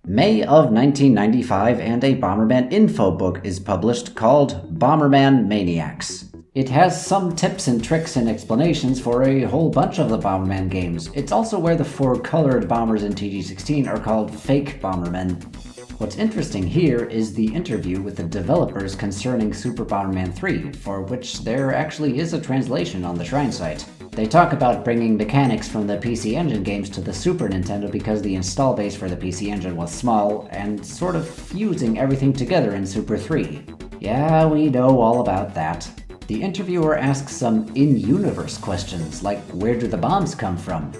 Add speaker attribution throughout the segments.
Speaker 1: May of 1995, and a Bomberman info book is published called Bomberman Maniacs. It has some tips and tricks and explanations for a whole bunch of the Bomberman games. It's also where the 4 colored bombers in TG16 are called fake Bombermen. What's interesting here is the interview with the developers concerning Super Bomberman 3, for which there actually is a translation on the Shrine site. They talk about bringing mechanics from the PC Engine games to the Super Nintendo because the install base for the PC Engine was small, and sort of fusing everything together in Super 3. Yeah, we know all about that. The interviewer asks some in-universe questions, like where do the bombs come from?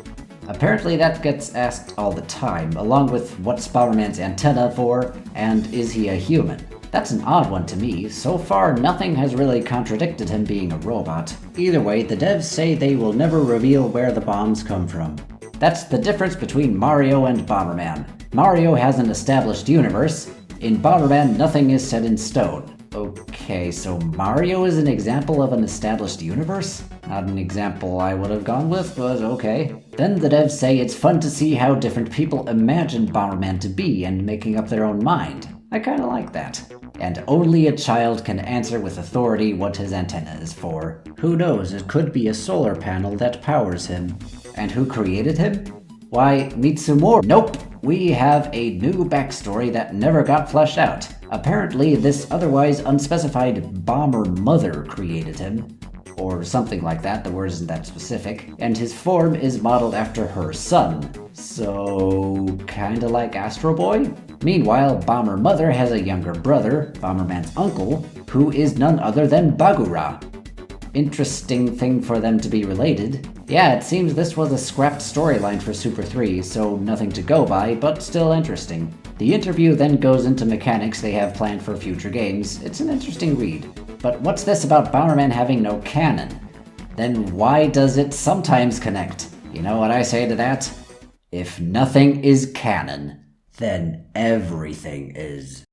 Speaker 1: Apparently that gets asked all the time, along with what's Bomberman's antenna for, and is he a human? That's an odd one to me. So far, nothing has really contradicted him being a robot. Either way, the devs say they will never reveal where the bombs come from. That's the difference between Mario and Bomberman. Mario has an established universe. In Bomberman, nothing is set in stone. Okay, so Mario is an example of an established universe? Not an example I would have gone with, but okay. Then the devs say it's fun to see how different people imagine Bomberman to be and making up their own mind. I kinda like that. And only a child can answer with authority what his antenna is for. Who knows, it could be a solar panel that powers him. And who created him? Why, Mitsumori. Nope! We have a new backstory that never got fleshed out. Apparently, this otherwise unspecified bomber mother created him. Or something like that, the word isn't that specific. And his form is modeled after her son. So, kinda like Astro Boy? Meanwhile, Bomber Mother has a younger brother, Bomberman's uncle, who is none other than Bagura. Interesting thing for them to be related. Yeah, it seems this was a scrapped storyline for Super 3, so nothing to go by, but still interesting. The interview then goes into mechanics they have planned for future games. It's an interesting read. But what's this about Bomberman having no canon? Then why does it sometimes connect? You know what I say to that? If nothing is canon, then everything is.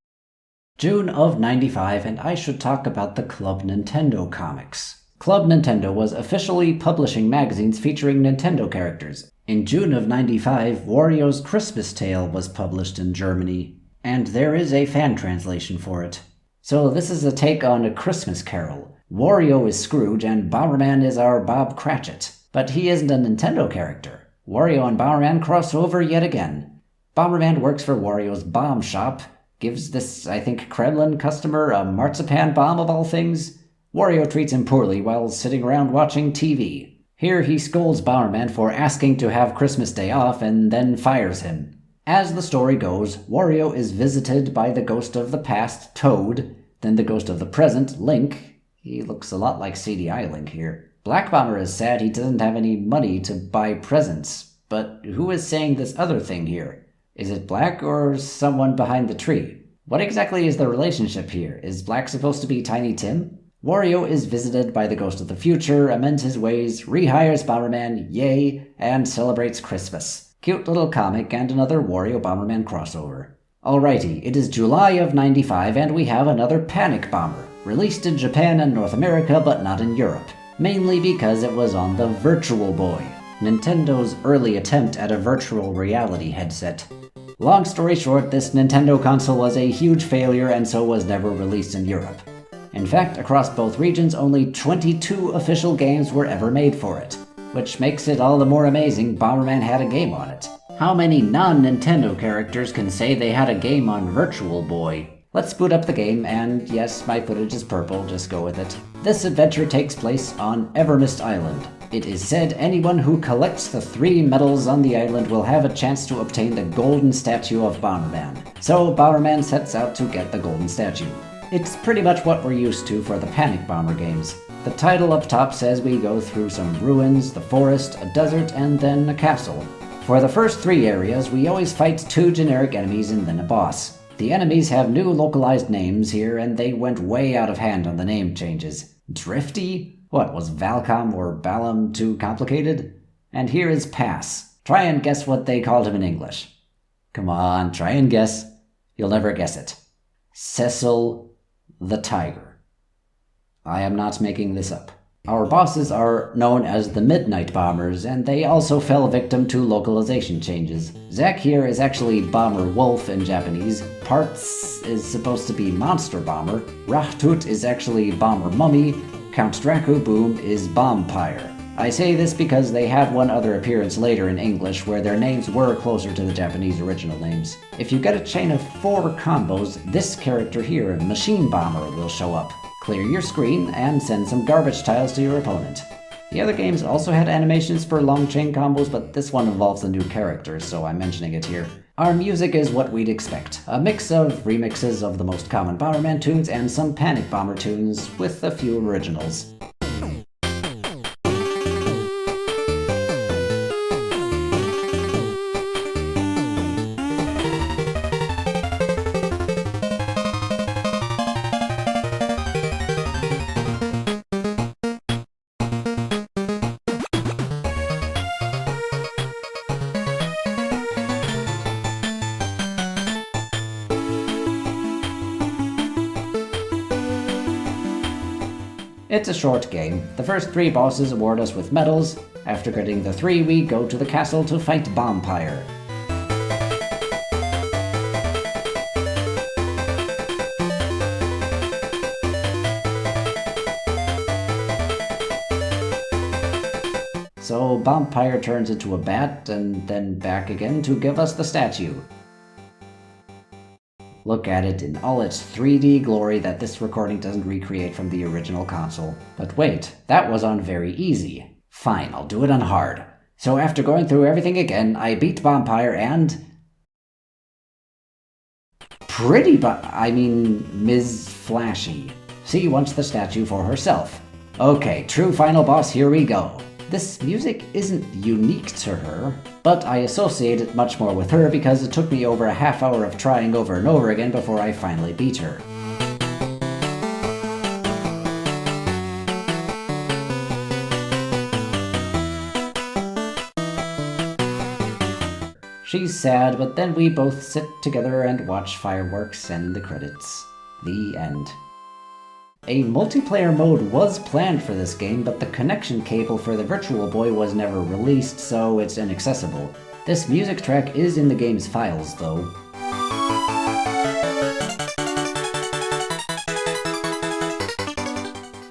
Speaker 1: June of 95, and I should talk about the Club Nintendo comics. Club Nintendo was officially publishing magazines featuring Nintendo characters. In June of 95, Wario's Christmas Tale was published in Germany, and there is a fan translation for it. So this is a take on A Christmas Carol. Wario is Scrooge and Bomberman is our Bob Cratchit. But he isn't a Nintendo character. Wario and Bomberman cross over yet again. Bomberman works for Wario's bomb shop, gives this, I think, Kremlin customer a marzipan bomb of all things. Wario treats him poorly while sitting around watching TV. Here he scolds Bomberman for asking to have Christmas Day off and then fires him. As the story goes, Wario is visited by the ghost of the past, Toad, then the ghost of the present, Link. He looks a lot like CDI Link here. Black Bomber is sad he doesn't have any money to buy presents. But who is saying this other thing here? Is it Black or someone behind the tree? What exactly is the relationship here? Is Black supposed to be Tiny Tim? Wario is visited by the ghost of the future, amends his ways, rehires Bomberman, yay, and celebrates Christmas. Cute little comic and another Wario Bomberman crossover. Alrighty, it is July of 95 and we have another Panic Bomber, released in Japan and North America but not in Europe, mainly because it was on the Virtual Boy, Nintendo's early attempt at a virtual reality headset. Long story short, this Nintendo console was a huge failure and so was never released in Europe. In fact, across both regions, only 22 official games were ever made for it, which makes it all the more amazing Bomberman had a game on it. How many non-Nintendo characters can say they had a game on Virtual Boy? Let's boot up the game, and yes, my footage is purple, just go with it. This adventure takes place on Evermist Island. It is said anyone who collects the 3 medals on the island will have a chance to obtain the golden statue of Bomberman. So Bomberman sets out to get the golden statue. It's pretty much what we're used to for the Panic Bomber games. The title up top says we go through some ruins, the forest, a desert, and then a castle. For the first 3 areas, we always fight 2 generic enemies and then a boss. The enemies have new localized names here, and they went way out of hand on the name changes. Drifty? What, was Valcom or Balam too complicated? And here is Pass. Try and guess what they called him in English. Come on, try and guess. You'll never guess it. Cecil the Tiger. I am not making this up. Our bosses are known as the Midnight Bombers, and they also fell victim to localization changes. Zack here is actually Bomber Wolf in Japanese, Parts is supposed to be Monster Bomber, Rahtut is actually Bomber Mummy, Count Dracu Boom is Bombpire. I say this because they had one other appearance later in English where their names were closer to the Japanese original names. If you get a chain of 4 combos, this character here, Machine Bomber, will show up. Clear your screen and send some garbage tiles to your opponent. The other games also had animations for long chain combos, but this one involves a new character, so I'm mentioning it here. Our music is what we'd expect. A mix of remixes of the most common Bomberman tunes and some Panic Bomber tunes with a few originals. It's a short game. The first 3 bosses award us with medals. After getting the 3, we go to the castle to fight Bombpire. So Bombpire turns into a bat and then back again to give us the statue. Look at it in all its 3D glory that this recording doesn't recreate from the original console. But wait, that was on very easy. Fine, I'll do it on hard. So after going through everything again, I beat Bombpire and... Ms. Flashy. She wants the statue for herself. Okay, true final boss, here we go. This music isn't unique to her, but I associate it much more with her because it took me over a half hour of trying over and over again before I finally beat her. She's sad, but then we both sit together and watch fireworks and the credits. The end. A multiplayer mode was planned for this game, but the connection cable for the Virtual Boy was never released, so it's inaccessible. This music track is in the game's files, though.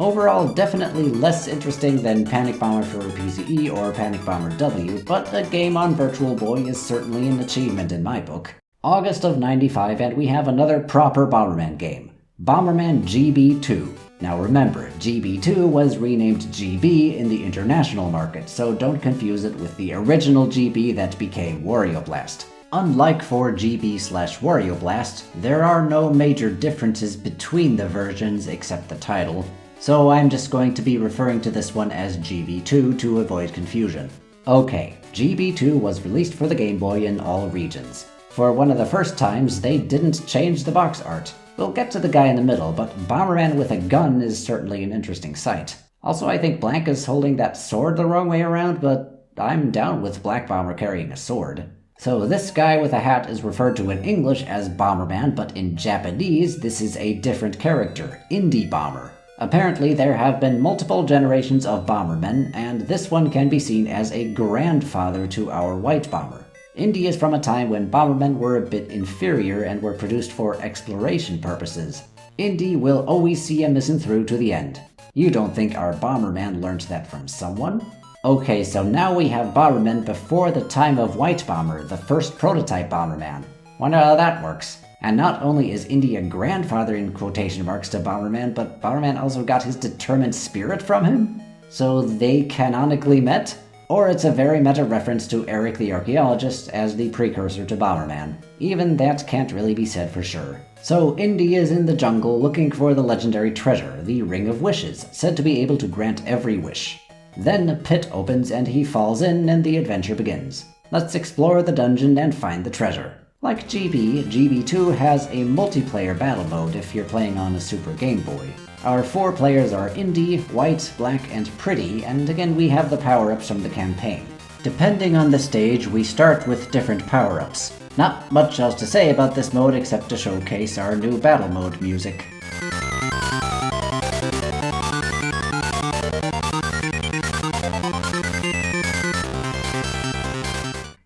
Speaker 1: Overall, definitely less interesting than Panic Bomber for PCE or Panic Bomber W, but a game on Virtual Boy is certainly an achievement in my book. August of '95, and we have another proper Bomberman game. Bomberman Gb2. Now remember, Gb2 was renamed GB in the international market, so don't confuse it with the original GB that became Wario Blast. Unlike for GB/Wario Blast, there are no major differences between the versions except the title, so I'm just going to be referring to this one as Gb2 to avoid confusion. Okay, Gb2 was released for the Game Boy in all regions. For one of the first times, they didn't change the box art. We'll get to the guy in the middle, but Bomberman with a gun is certainly an interesting sight. Also, I think Blanca's holding that sword the wrong way around, but I'm down with Black Bomber carrying a sword. So this guy with a hat is referred to in English as Bomberman, but in Japanese this is a different character, Indie Bomber. Apparently there have been multiple generations of Bombermen, and this one can be seen as a grandfather to our White Bomber. Indy is from a time when Bombermen were a bit inferior and were produced for exploration purposes. Indy will always see a missing through to the end. You don't think our Bomberman learned that from someone? Okay, so now we have Bomberman before the time of White Bomber, the first prototype Bomberman. Wonder how that works. And not only is Indy a grandfather in quotation marks to Bomberman, but Bomberman also got his determined spirit from him? So they canonically met? Or it's a very meta reference to Eric the Archaeologist as the precursor to Bomberman. Even that can't really be said for sure. So Indy is in the jungle looking for the legendary treasure, the Ring of Wishes, said to be able to grant every wish. Then a pit opens and he falls in and the adventure begins. Let's explore the dungeon and find the treasure. Like GB, Gb2 has a multiplayer battle mode if you're playing on a Super Game Boy. Our 4 players are Indy, White, Black, and Pretty, and again we have the power-ups from the campaign. Depending on the stage, we start with different power-ups. Not much else to say about this mode except to showcase our new battle mode music.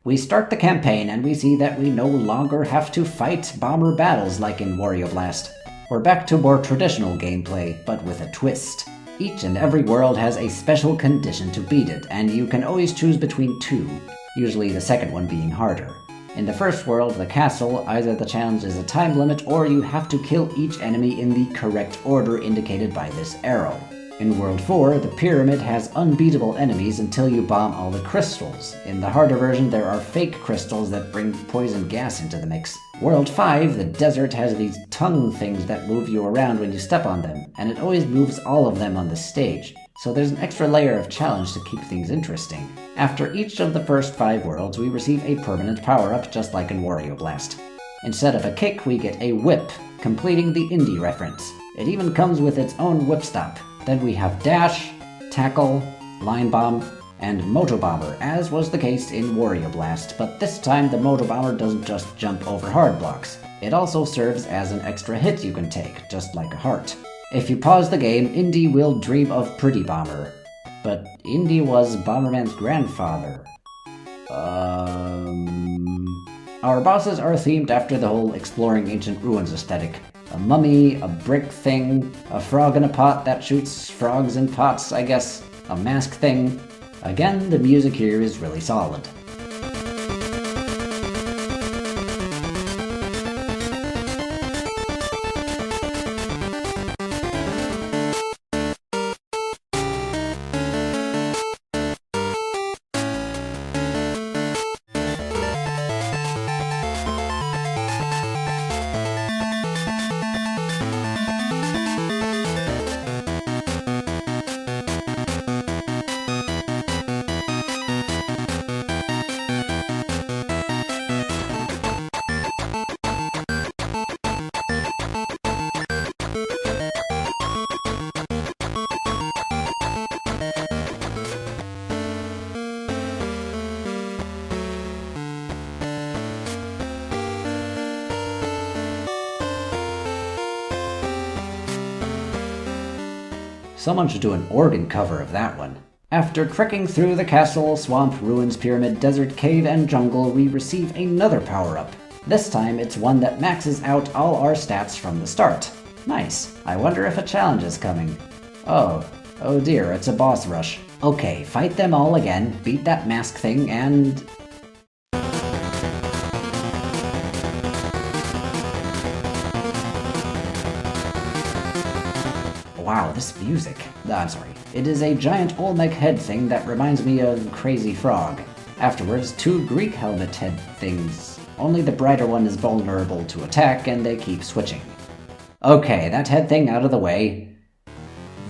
Speaker 1: We start the campaign and we see that we no longer have to fight bomber battles like in Wario Blast. We're back to more traditional gameplay, but with a twist. Each and every world has a special condition to beat it, and you can always choose between two, usually the second one being harder. In the first world, the castle, either the challenge is a time limit or you have to kill each enemy in the correct order indicated by this arrow. In World 4, the pyramid has unbeatable enemies until you bomb all the crystals. In the harder version, there are fake crystals that bring poison gas into the mix. World 5, the desert has these tongue things that move you around when you step on them, and it always moves all of them on the stage. So there's an extra layer of challenge to keep things interesting. After each of the first 5 worlds, we receive a permanent power-up just like in Wario Blast. Instead of a kick, we get a whip, completing the indie reference. It even comes with its own whip stop. Then we have Dash, Tackle, Line Bomb, and Moto Bomber, as was the case in Wario Blast, but this time the Moto Bomber doesn't just jump over hard blocks. It also serves as an extra hit you can take, just like a heart. If you pause the game, Indy will dream of Pretty Bomber. But Indy was Bomberman's grandfather. Our bosses are themed after the whole exploring ancient ruins aesthetic. A mummy, a brick thing, a frog in a pot that shoots frogs in pots, I guess, a mask thing. Again, the music here is really solid. Someone should do an organ cover of that one. After trekking through the castle, swamp, ruins, pyramid, desert, cave, and jungle, we receive another power-up. This time, it's one that maxes out all our stats from the start. Nice. I wonder if a challenge is coming. Oh dear, it's a boss rush. Okay, fight them all again, beat that mask thing, and... Wow, this music. I'm sorry. It is a giant Olmec head thing that reminds me of Crazy Frog. Afterwards, 2 Greek helmet head things. Only the brighter one is vulnerable to attack, and they keep switching. Okay, that head thing out of the way.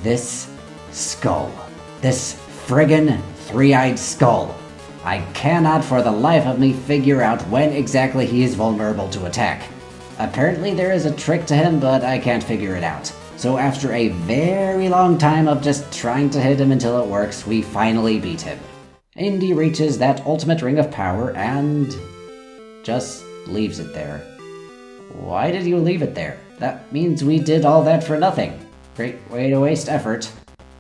Speaker 1: This skull. This friggin' 3-eyed skull. I cannot for the life of me figure out when exactly he is vulnerable to attack. Apparently there is a trick to him, but I can't figure it out. So after a very long time of just trying to hit him until it works, we finally beat him. Indy reaches that ultimate ring of power and... just leaves it there. Why did you leave it there? That means we did all that for nothing. Great way to waste effort.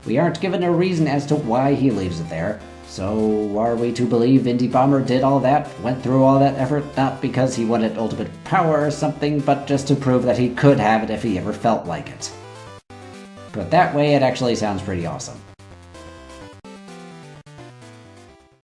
Speaker 1: We aren't given a reason as to why he leaves it there. So are we to believe Indy Bomber did all that, went through all that effort, not because he wanted ultimate power or something, but just to prove that he could have it if he ever felt like it? But that way, it actually sounds pretty awesome.